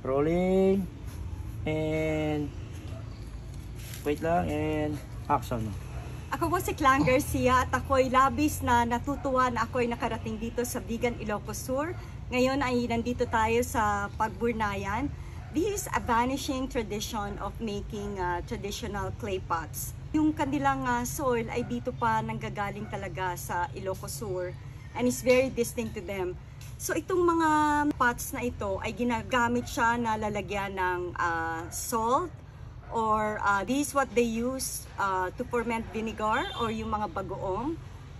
Rolling. And wait lang, and action. Ako po si Clang Garcia at ako'y labis na natutuwa na ako'y nakarating dito sa Vigan, Ilocos Sur. Ngayon ay nandito tayo sa Pagburnayan. This is a vanishing tradition of making traditional clay pots. Yung kanilang soil ay dito pa nanggagaling talaga sa Ilocos Sur and is very distinct to them. So itong mga pots na ito ay ginagamit siya na lalagyan ng salt, or this is what they use to ferment vinegar or yung mga bagoong.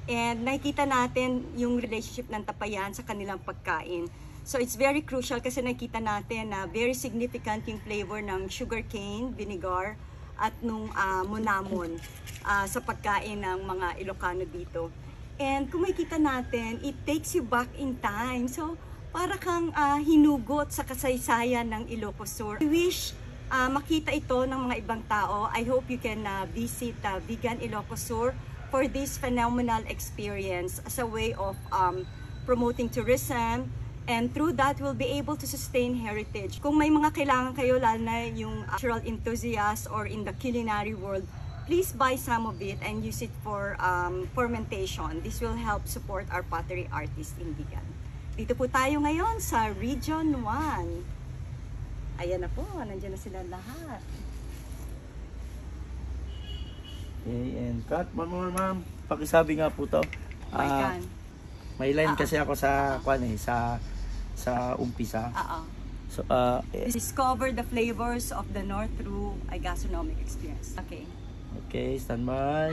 And nakikita natin yung relationship ng tapayan sa kanilang pagkain. So it's very crucial kasi nakikita natin na very significant yung flavor ng sugarcane vinegar at nung monamon sa pagkain ng mga Ilocano dito. And kung makikita natin, it takes you back in time. So para kang hinugot sa kasaysayan ng Ilocos Sur. I wish makita ito ng mga ibang tao. I hope you can visit Vigan, Ilocos Sur for this phenomenal experience as a way of promoting tourism, and through that we'll be able to sustain heritage. Kung may mga kailangan kayo, lalo na yung natural enthusiast or in the culinary world, please buy some of it and use it for fermentation. This will help support our pottery artists in Vigan. Dito po tayo ngayon sa Region 1. Ayan na po, nandiyan na sila lahat. Okay, and cut. One more, ma'am. Pakisabi nga po to. May line kasi ako sa sa umpisa. So, discover the flavors of the North through a gastronomic experience. Okay. Okay, stand by.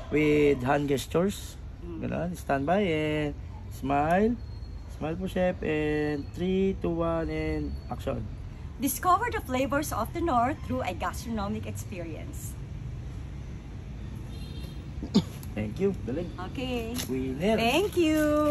With hand gestures. Ganun, stand by and smile. Smile po, chef. And 3, 2, 1, and action. Discover the flavors of the North through a gastronomic experience. Thank you. Galing. Okay. Winner. Thank you.